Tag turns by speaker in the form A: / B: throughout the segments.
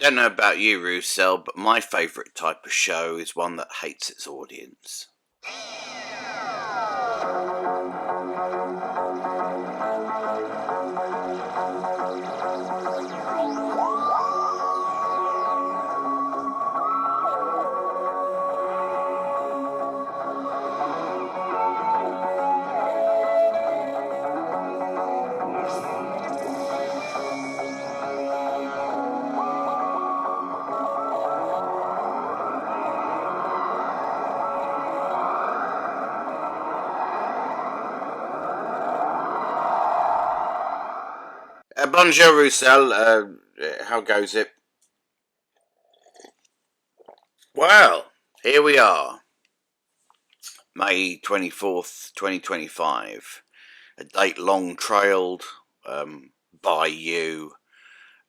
A: don't know about you, Roussel, but my favourite type of show is one that hates its audience. Bonjour, Roussel. How goes it? Well, here we are. May 24th, 2025. A date long trailed by you.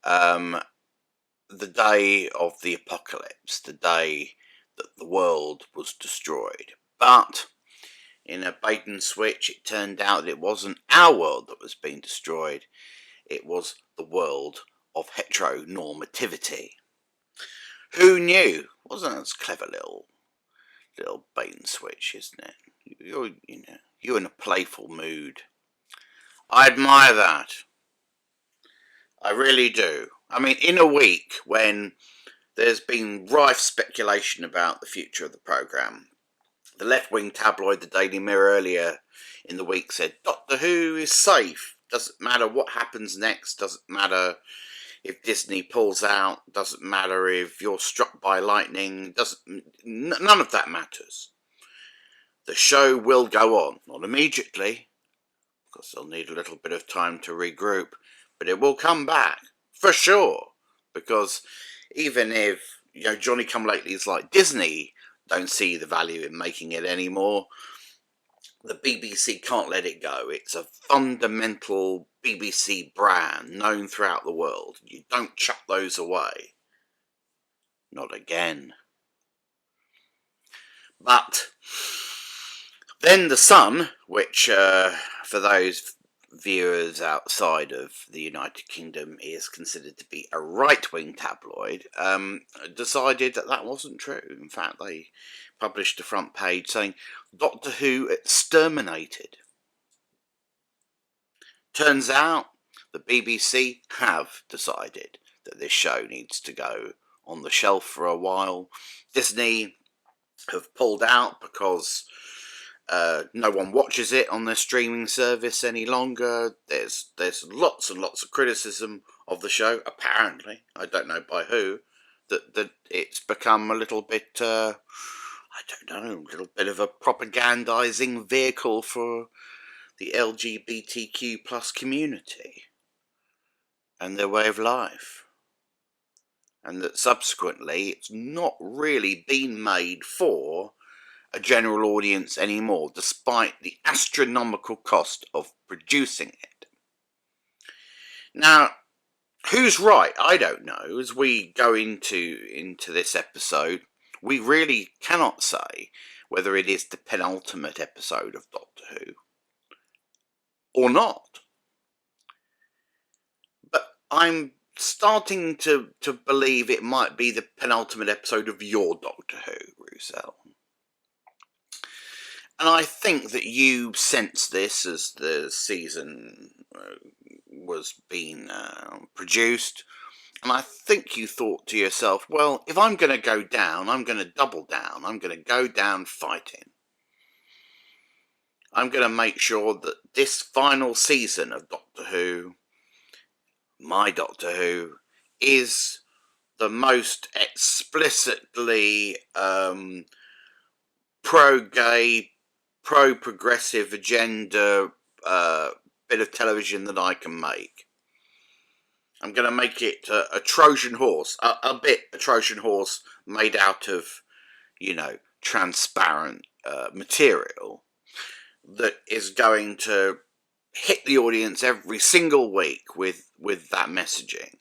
A: The day of the apocalypse. The day that the world was destroyed. But in a bait and switch, it turned out that it wasn't our world that was being destroyed. It was the world of heteronormativity. Who knew? Wasn't it a clever little bait and switch, isn't it? You're in a playful mood. I admire that. I really do. I mean, in a week when there's been rife speculation about the future of the programme, the left-wing tabloid The Daily Mirror earlier in the week said Doctor Who is safe. Doesn't matter what happens next. Doesn't matter if Disney pulls out. Doesn't matter if you're struck by lightning. None of that matters. The show will go on. Not immediately, because they'll need a little bit of time to regroup. But it will come back, for sure. Because even if, Johnny Come Lately's like Disney don't see the value in making it anymore, the BBC can't let it go. It's a fundamental BBC brand known throughout the world. You don't chuck those away. Not again. But then The Sun, which for those viewers outside of the United Kingdom is considered to be a right-wing tabloid, decided that wasn't true. In fact, they published a front page saying Doctor Who exterminated. Turns out the BBC have decided that this show needs to go on the shelf for a while. Disney have pulled out because no one watches it on their streaming service any longer. There's lots and lots of criticism of the show, apparently. I don't know by who. That it's become a little bit, a little bit of a propagandizing vehicle for the LGBTQ plus community and their way of life. And that subsequently it's not really been made for a general audience anymore, despite the astronomical cost of producing it. Now, who's right? I don't know. As we go into this episode, we really cannot say whether it is the penultimate episode of Doctor Who or not. But I'm starting to believe it might be the penultimate episode of your Doctor Who, Roussel. And I think that you sensed this as the season was being produced. And I think you thought to yourself, well, if I'm going to go down, I'm going to double down. I'm going to go down fighting. I'm going to make sure that this final season of Doctor Who, my Doctor Who, is the most explicitly pro-gay, pro-progressive agenda bit of television that I can make. I'm going to make it a Trojan horse, a Trojan horse made out of, transparent material that is going to hit the audience every single week with that messaging.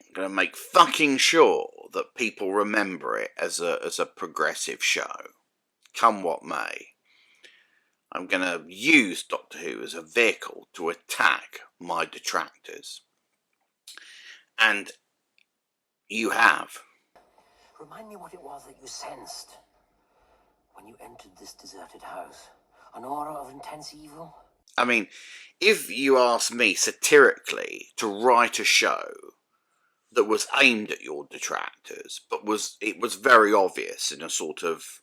A: I'm going to make fucking sure that people remember it as a progressive show, come what may. I'm going to use Doctor Who as a vehicle to attack my detractors. And you have.
B: Remind me what it was that you sensed when you entered this deserted house. An aura of intense evil?
A: I mean, if you ask me satirically to write a show that was aimed at your detractors, but it was very obvious in a sort of,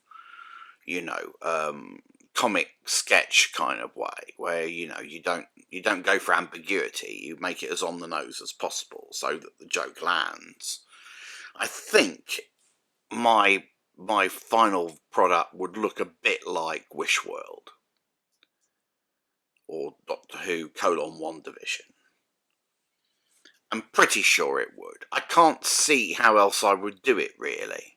A: comic sketch kind of way, where you don't go for ambiguity, you make it as on the nose as possible so that the joke lands. I think my final product would look a bit like Wishworld or Doctor Who: WandaVision. I'm pretty sure it would. I can't see how else I would do it, really.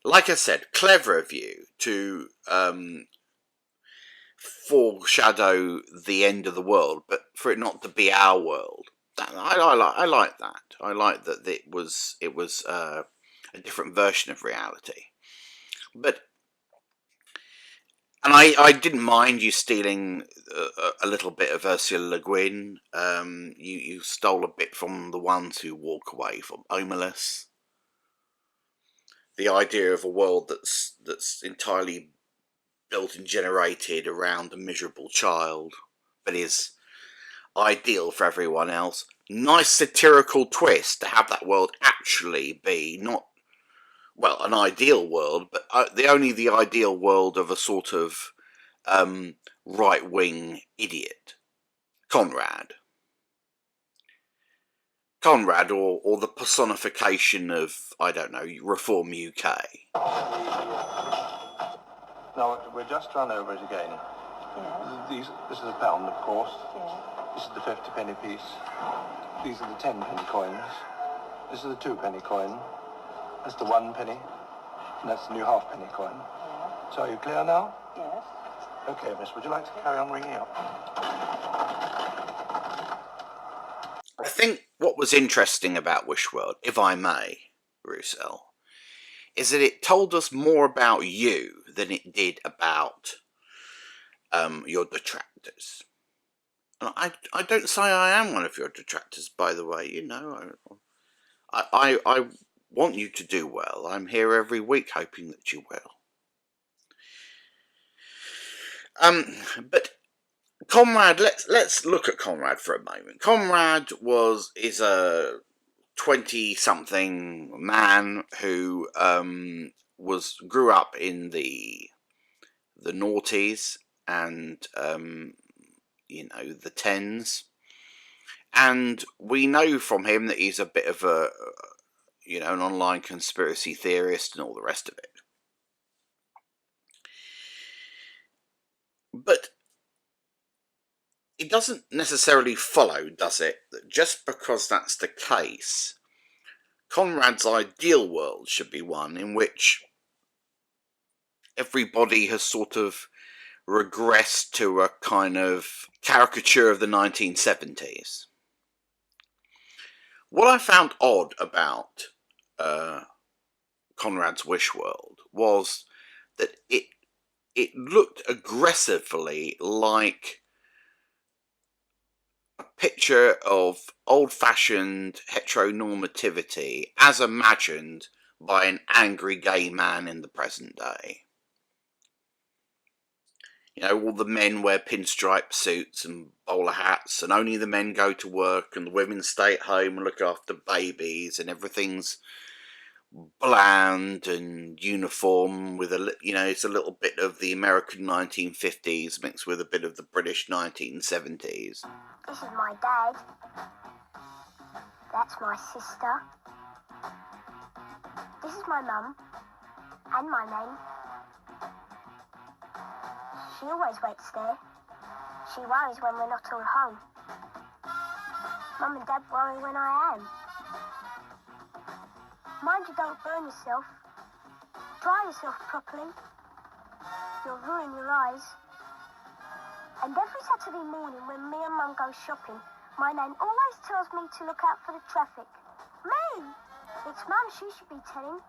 A: Like I said, clever of you to foreshadow the end of the world, but for it not to be our world. I like that. I like that it was a different version of reality. And I didn't mind you stealing a little bit of Ursula Le Guin. You stole a bit from The Ones Who Walk Away from Omerless. The idea of a world that's entirely built and generated around a miserable child, but is ideal for everyone else. Nice satirical twist to have that world actually be not, well, an ideal world, but the ideal world of a sort of right-wing idiot. Conrad, or the personification of, I don't know, Reform UK.
C: No, we're just run over it again.
D: Yeah.
C: This is a pound, of course.
D: Yeah.
C: This is the 50-penny piece. These are the 10-penny coins. This is the 2-penny coin. That's the 1 penny. And that's the new half-penny coin.
D: Yeah.
C: So are you clear now?
D: Yes.
C: Okay, miss, would you like to carry on ringing up?
A: I think what was interesting about Wishworld, if I may, Roussel, is that it told us more about you than it did about your detractors. And I don't say I am one of your detractors, by the way. I want you to do well. I'm here every week hoping that you will. But Conrad, let's look at Conrad for a moment. Conrad is a 20-something man who grew up in the noughties and the tens, and we know from him that he's a bit of an online conspiracy theorist and all the rest of it. But it doesn't necessarily follow, does it, that just because that's the case, Conrad's ideal world should be one in which everybody has sort of regressed to a kind of caricature of the 1970s. What I found odd about Conrad's Wishworld was that it looked aggressively like a picture of old-fashioned heteronormativity as imagined by an angry gay man in the present day. All the men wear pinstripe suits and bowler hats, and only the men go to work, and the women stay at home and look after babies, and everything's bland and uniform with it's a little bit of the American 1950s mixed with a bit of the British 1970s.
E: This is my dad. That's my sister. This is my mum. And my name. She always waits there. She worries when we're not all home. Mum and Dad worry when I am. Mind you don't burn yourself. Dry yourself properly. You'll ruin your eyes. And every Saturday morning when me and Mum go shopping, my nan always tells me to look out for the traffic. Me! It's Mum she should be telling.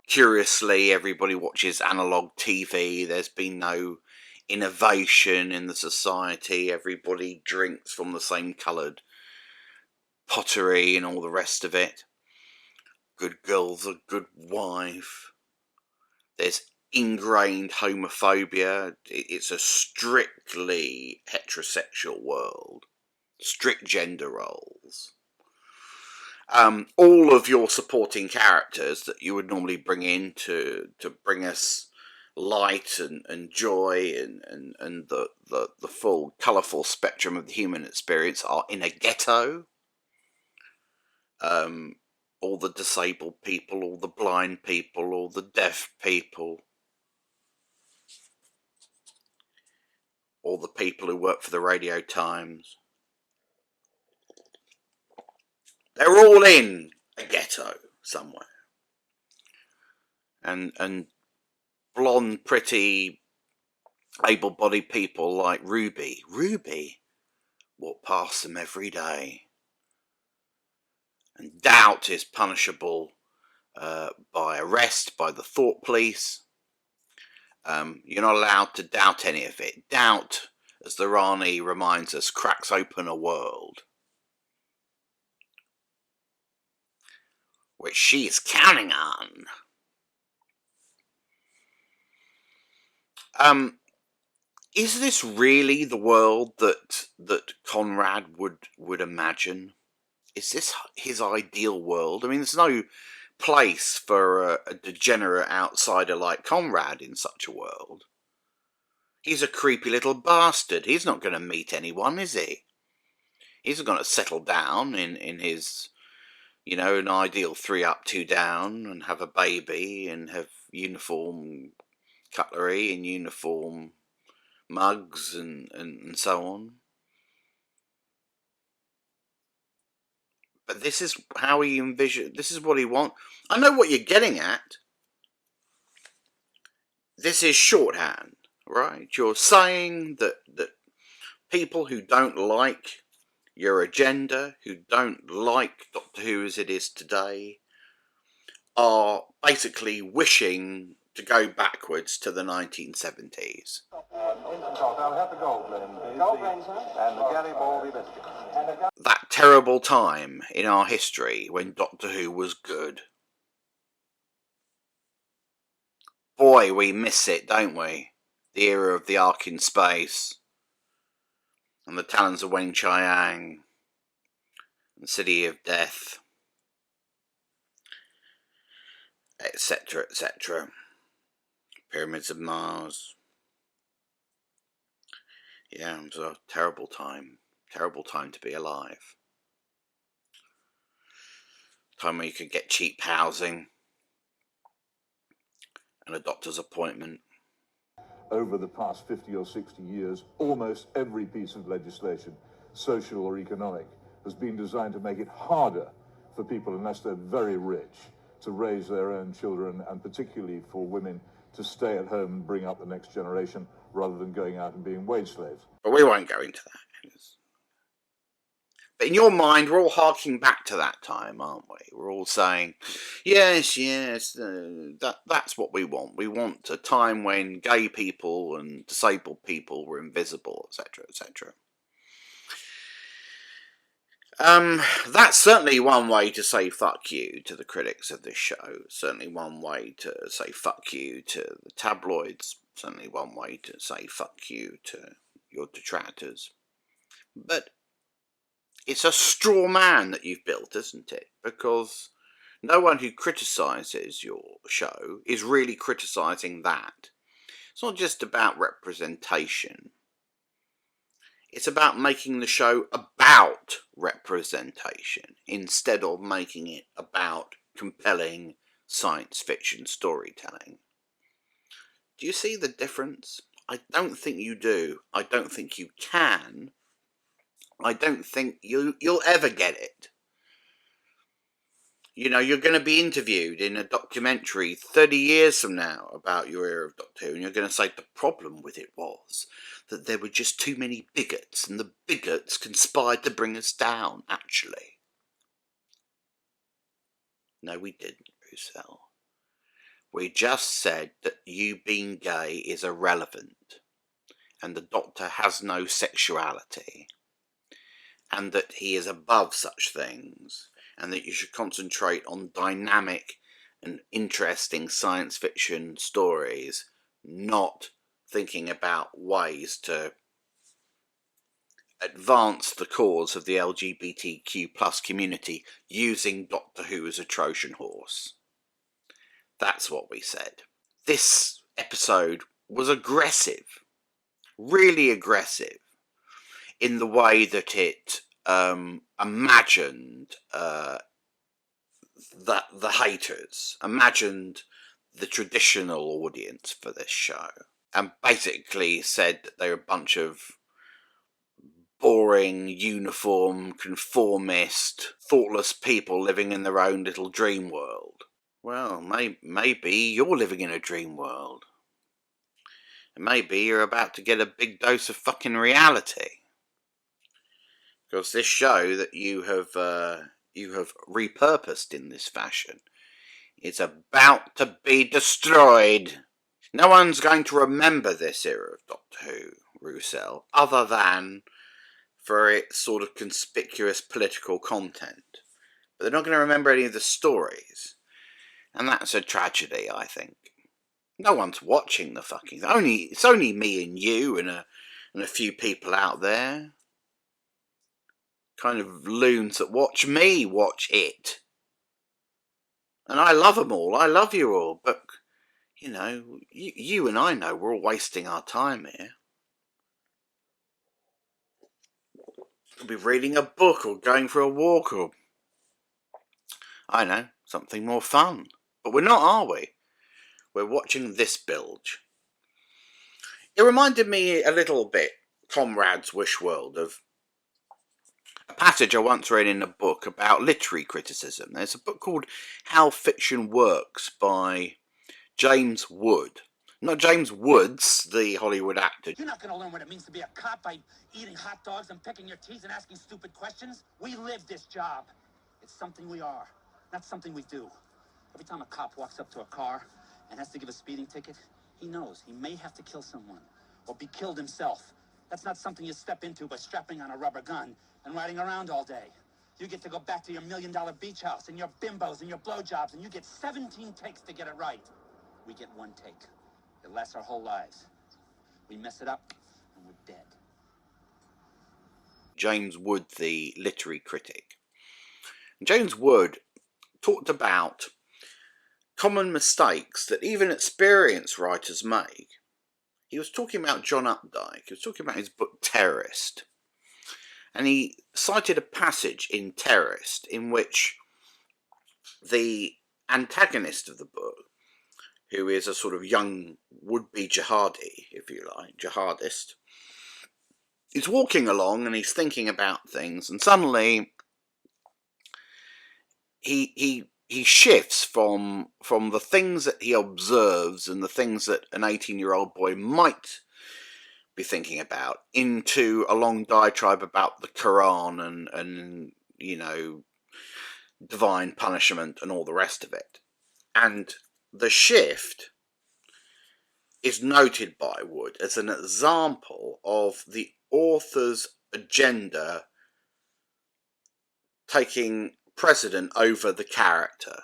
A: Curiously, everybody watches analogue TV. There's been no innovation in the society. Everybody drinks from the same coloured pottery and all the rest of it. Good girl's a good wife. There's ingrained homophobia. It's a strictly heterosexual world. Strict gender roles. All of your supporting characters that you would normally bring in to bring us light and joy and the full colourful spectrum of the human experience are in a ghetto. All the disabled people, all the blind people, all the deaf people, all the people who work for the Radio Times. They're all in a ghetto somewhere. And blonde, pretty, able-bodied people like Ruby walk past them every day. And doubt is punishable by arrest, by the thought police. You're not allowed to doubt any of it. Doubt, as the Rani reminds us, cracks open a world. Which she's counting on. Is this really the world that Conrad would imagine? Is this his ideal world? I mean, there's no place for a degenerate outsider like Conrad in such a world. He's a creepy little bastard. He's not going to meet anyone, is he? He's going to settle down in his, an ideal 3 up, 2 down, and have a baby and have uniform cutlery and uniform mugs and so on. But this is how he envisioned. This is what he wants. I know what you're getting at. This is shorthand, right? You're saying that people who don't like your agenda, who don't like Doctor Who as it is today, are basically wishing to go backwards to the 1970s.
C: I'll have the gold blend, please. Gold blend, sir. And the Garibaldi biscuit.
A: That terrible time in our history when Doctor Who was good. Boy, we miss it, don't we? The era of the Ark in Space, and the Talons of Wen Chiang, and City of Death, etc., etc. Pyramids of Mars. Yeah, it was a terrible time to be alive. Time where you could get cheap housing and a doctor's appointment.
F: Over the past 50 or 60 years, almost every piece of legislation, social or economic, has been designed to make it harder for people, unless they're very rich, to raise their own children, and particularly for women to stay at home and bring up the next generation rather than going out and being wage slaves.
A: But we won't go into that. But in your mind, we're all harking back to that time, aren't we? We're all saying, yes, that's what we want. We want a time when gay people and disabled people were invisible, etc., etc. That's certainly one way to say fuck you to the critics of this show. Certainly one way to say fuck you to the tabloids. Certainly one way to say fuck you to your detractors. But it's a straw man that you've built, isn't it? Because no one who criticises your show is really criticising that. It's not just about representation. It's about making the show about representation instead of making it about compelling science fiction storytelling. Do you see the difference? I don't think you do. I don't think you can. I don't think you'll ever get it. You're going to be interviewed in a documentary 30 years from now about your era of Doctor Who, and you're going to say the problem with it was that there were just too many bigots, and the bigots conspired to bring us down, actually. No, we didn't, Roussel. We just said that you being gay is irrelevant, and the Doctor has no sexuality. and that he is above such things, and that you should concentrate on dynamic and interesting science fiction stories, not thinking about ways to advance the cause of the LGBTQ plus community using Doctor Who as a Trojan horse. That's what we said. This episode was aggressive, really aggressive, in the way that it imagined that the haters, imagined the traditional audience for this show, and basically said that they were a bunch of boring, uniform, conformist, thoughtless people living in their own little dream world. Well, maybe you're living in a dream world. And maybe you're about to get a big dose of fucking reality. Because this show that you have repurposed in this fashion is about to be destroyed. No one's going to remember this era of Doctor Who, Roussel, other than for its sort of conspicuous political content. But they're not going to remember any of the stories. And that's a tragedy, I think. No one's watching the fucking... It's only me and you and a few people out there. Kind of loons that watch me watch it. And I love them all. I love you all. But, you know, you and I know we're all wasting our time here. We'll be reading a book or going for a walk or, I know, something more fun. But we're not, are we? We're watching this bilge. It reminded me a little bit, Comrade's Wish World, of a passage I once read in a book about literary criticism. There's a book called How Fiction Works by James Wood. Not James Woods, the Hollywood actor.
G: You're not going to learn what it means to be a cop by eating hot dogs and picking your teeth and asking stupid questions. We live this job. It's something we are, not something we do. Every time a cop walks up to a car and has to give a speeding ticket, he knows he may have to kill someone or be killed himself. That's not something you step into by strapping on a rubber gun and riding around all day. You get to go back to your $1 million beach house and your bimbos and your blowjobs, and you get 17 takes to get it right. We get one take. It lasts our whole lives. We mess it up, and we're dead.
A: James Wood, the literary critic. James Wood talked about common mistakes that even experienced writers make. He was talking about John Updike. He was talking about his book Terrorist. And he cited a passage in Terrorist in which the antagonist of the book, who is a sort of young would-be jihadi, if you like, jihadist, is walking along and he's thinking about things, and suddenly he shifts from the things that he observes and the things that an 18-year-old boy might be thinking about into a long diatribe about the Quran and you know, divine punishment and all the rest of it. And the shift is noted by Wood as an example of the author's agenda taking precedent over the character.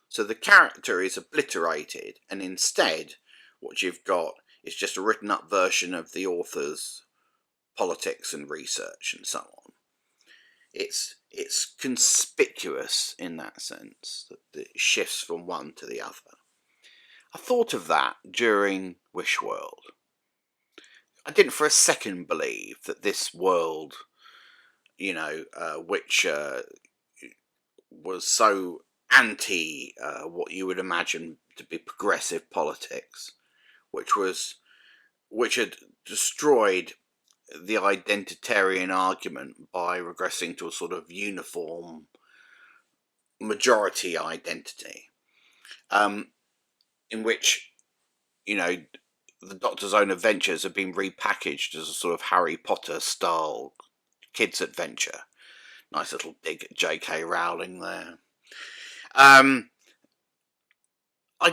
A: So the character is obliterated, and instead what you've got is just a written up version of the author's politics and research and so on. It's conspicuous in that sense, that it shifts from one to the other. I thought of that during Wish World. I didn't for a second believe that this world, you know, which was so anti what you would imagine to be progressive politics, which had destroyed the identitarian argument by regressing to a sort of uniform majority identity, in which, you know, the Doctor's Own Adventures have been repackaged as a sort of Harry Potter style kids adventure. Nice little dig at J.K. Rowling there. I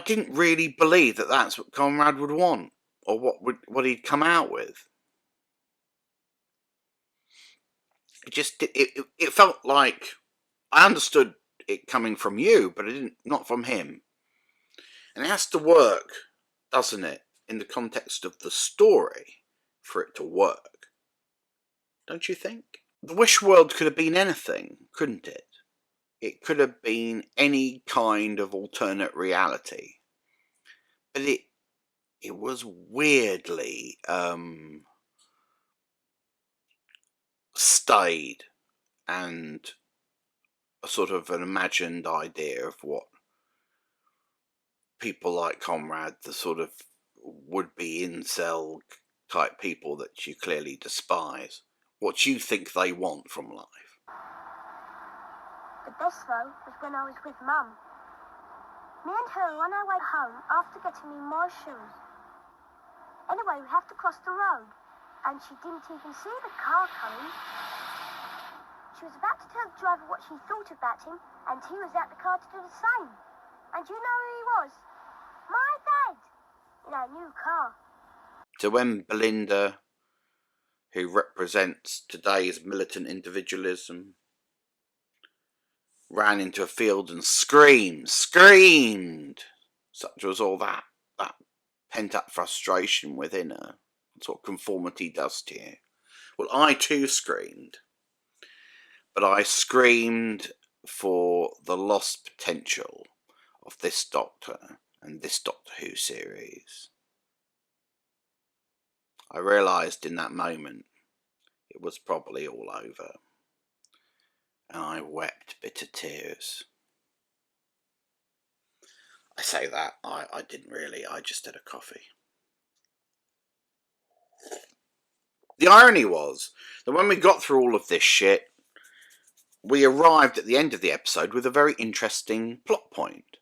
A: didn't really believe that that's what Conrad would want, or what he'd come out with. it felt like I understood it coming from you, but not from him. And it has to work, doesn't it, in the context of the story for it to work. Don't you think? The Wish world could have been anything, couldn't it? It could have been any kind of alternate reality. But it was weirdly stayed and a sort of an imagined idea of what people like Conrad, the sort of would-be incel type people that you clearly despise, what you think they want from life.
E: The best, though, was when I was with Mum. Me and her were on our way home after getting me more shoes. Anyway, we have to cross the road, and she didn't even see the car coming. She was about to tell the driver what she thought about him, and he was at the car to do the same. And you know who he was? My dad! In our new car.
A: So when Belinda, who represents today's militant individualism, ran into a field and screamed, such was all that pent-up frustration within her. That's what conformity does to you. Well, I too screamed, but I screamed for the lost potential of this Doctor and this Doctor Who series. I realised in that moment it was probably all over, and I wept bitter tears. I say that, I didn't really, I just had a coffee. The irony was that when we got through all of this shit, we arrived at the end of the episode with a very interesting plot point.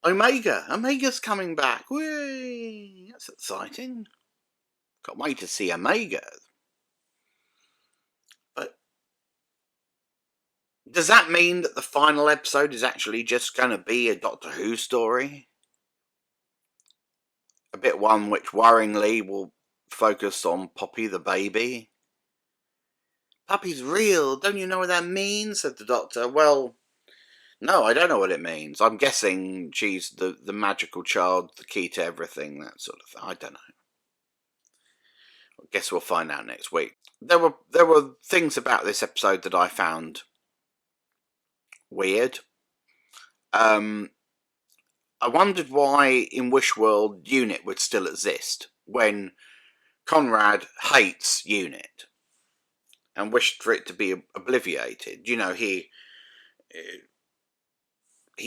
A: Omega's coming back. Whee! That's exciting. Can't wait to see Omega. But does that mean that the final episode is actually just going to be a Doctor Who story? A bit one which worryingly will focus on Poppy the baby? Puppy's real, don't you know what that means? Said the Doctor. Well, no, I don't know what it means. I'm guessing she's the magical child, the key to everything, that sort of thing. I don't know. I guess we'll find out next week. There were things about this episode that I found weird. I wondered why in Wishworld Unit would still exist when Conrad hates Unit and wished for it to be obliviated. You know, he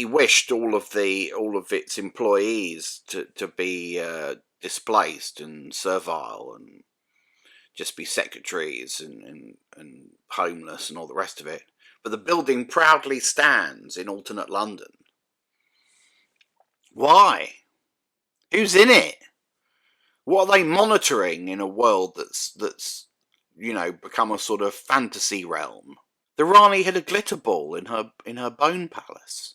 A: wished all of its employees to be displaced and servile and just be secretaries and homeless and all the rest of it. But the building proudly stands in alternate London. Why? Who's in it? What are they monitoring in a world that's become a sort of fantasy realm? The Rani had a glitter ball in her bone palace.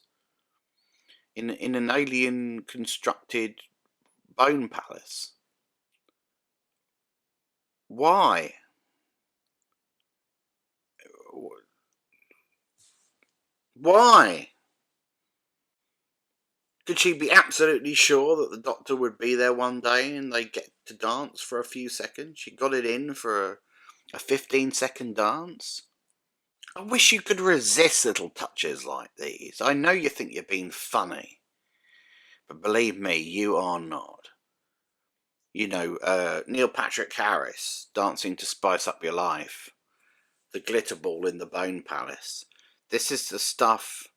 A: In an alien constructed bone palace. Why? Why? Could she be absolutely sure that the Doctor would be there one day and they'd get to dance for a few seconds? She got it in for a 15-second dance? I wish you could resist little touches like these. I know you think you're being funny, but believe me, you are not. You know, Neil Patrick Harris dancing to Spice Up Your Life, the glitter ball in the Bone Palace. This is the stuff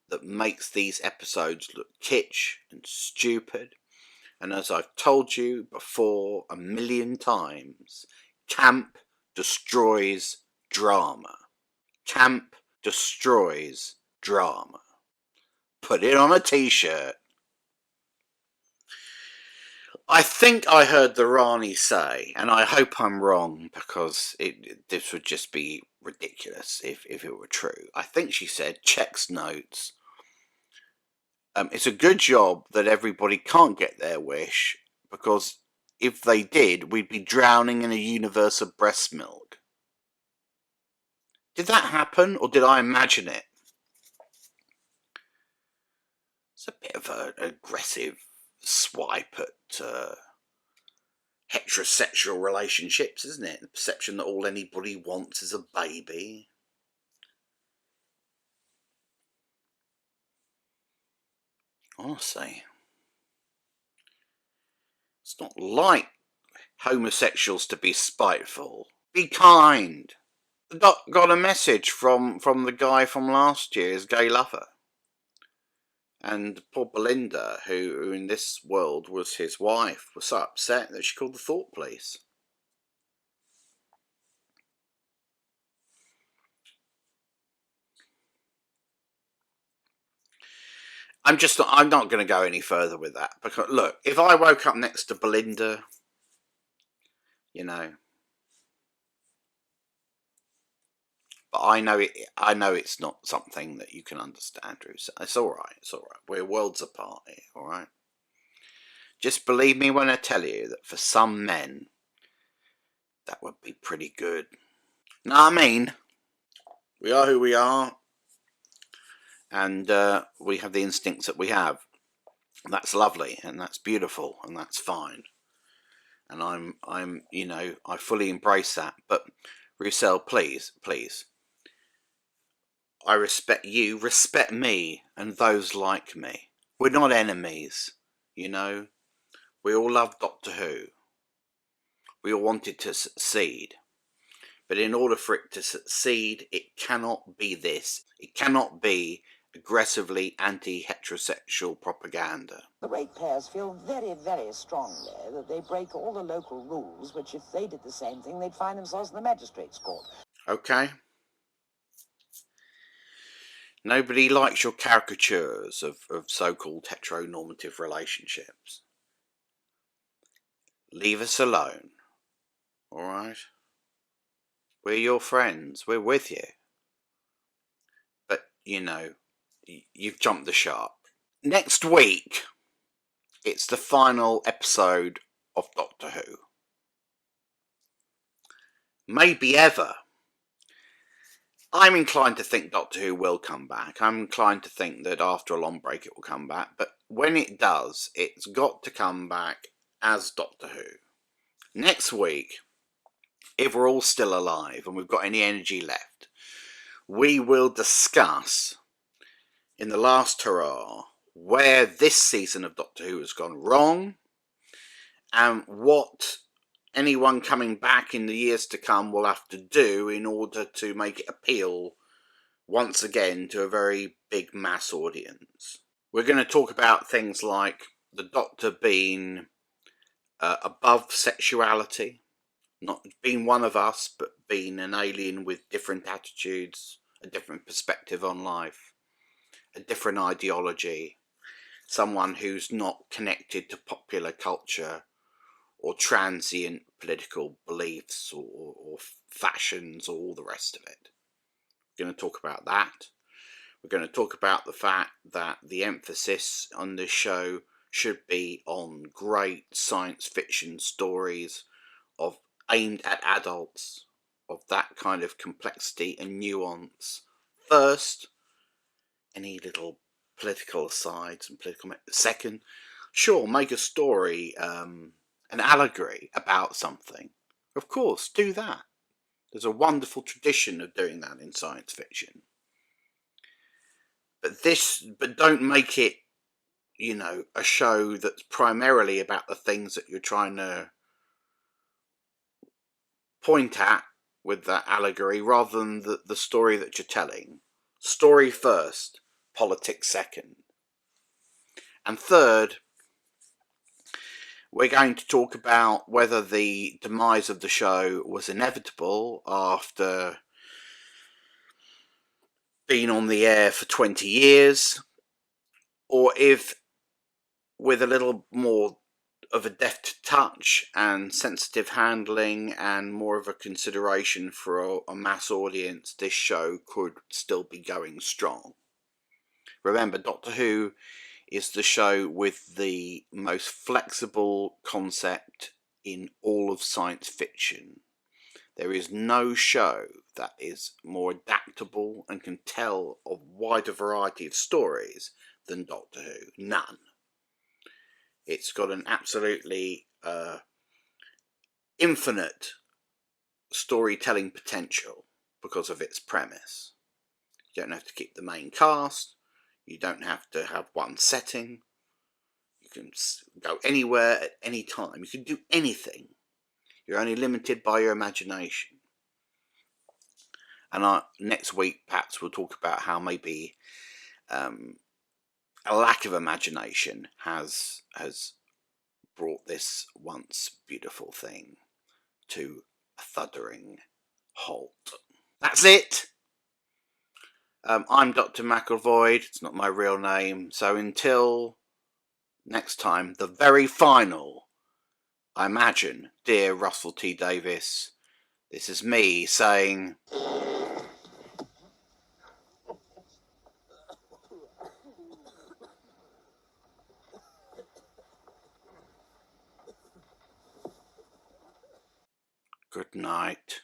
A: that makes these episodes look kitsch and stupid. And as I've told you before 1,000,000 times, camp destroys drama. Camp destroys drama. Put it on a t-shirt. I think I heard the Rani say, and I hope I'm wrong because this would just be ridiculous if it were true. I think she said, checks notes. It's a good job that everybody can't get their wish because if they did, we'd be drowning in a universe of breast milk. Did that happen, or did I imagine it? It's a bit of an aggressive swipe at heterosexual relationships, isn't it? The perception that all anybody wants is a baby. Honestly, it's not like homosexuals to be spiteful. Be kind. Got a message from the guy from last year's gay lover. And poor Belinda, who in this world was his wife, was so upset that she called the thought police. I'm not going to go any further with that, because look, if I woke up next to Belinda, you know, but I know it's not something that you can understand, Drew. So it's all right. We're worlds apart here, all right. Just believe me when I tell you that for some men, that would be pretty good. Know what I mean? We are who we are, and we have the instincts that we have. That's lovely, and that's beautiful, and that's fine. And I'm, you know, I fully embrace that. But Roussel, please, I respect you, respect me, and those like me. We're not enemies, you know. We all love Doctor Who. We all wanted to succeed. But in order for it to succeed, it cannot be this. It cannot be aggressively anti-heterosexual propaganda.
H: The ratepayers feel very, very strongly that they break all the local rules, which if they did the same thing, they'd find themselves in the magistrate's court.
A: Okay. Nobody likes your caricatures of so-called heteronormative relationships. Leave us alone. Alright? We're your friends. We're with you. But, you know, you've jumped the shark. Next week, it's the final episode of Doctor Who. Maybe ever. I'm inclined to think Doctor Who will come back. I'm inclined to think that after a long break it will come back. But when it does, it's got to come back as Doctor Who. Next week, if we're all still alive and we've got any energy left, we will discuss in the last hurrah where this season of Doctor Who has gone wrong and what anyone coming back in the years to come will have to do in order to make it appeal once again to a very big mass audience. We're going to talk about things like the Doctor being above sexuality, not being one of us, but being an alien with different attitudes, a different perspective on life, a different ideology, someone who's not connected to popular culture or transient political beliefs or fashions or all the rest of it. We're going to talk about that. We're going to talk about the fact that the emphasis on this show should be on great science fiction stories aimed at adults, of that kind of complexity and nuance first. Any little political asides and political second. Sure, make a story, an allegory about something. Of course, do that. There's a wonderful tradition of doing that in science fiction. But don't make it, you know, a show that's primarily about the things that you're trying to point at with that allegory, rather than the story that you're telling. Story first, politics second. And third, we're going to talk about whether the demise of the show was inevitable after being on the air for 20 years, or if, with a little more of a deft touch and sensitive handling and more of a consideration for a mass audience, this show could still be going strong. Remember, Doctor Who is the show with the most flexible concept in all of science fiction. There is no show that is more adaptable and can tell a wider variety of stories than Doctor Who. None. It's got an absolutely infinite storytelling potential because of its premise. You don't have to keep the main cast. You don't have to have one setting. You can go anywhere at any time. You can do anything. You're only limited by your imagination. And next week, perhaps we'll talk about how maybe a lack of imagination has brought this once beautiful thing to a thuddering halt. That's it. I'm Dr. McElvoy. It's not my real name. So until next time, the very final, I imagine, dear Russell T. Davies, this is me saying... good night.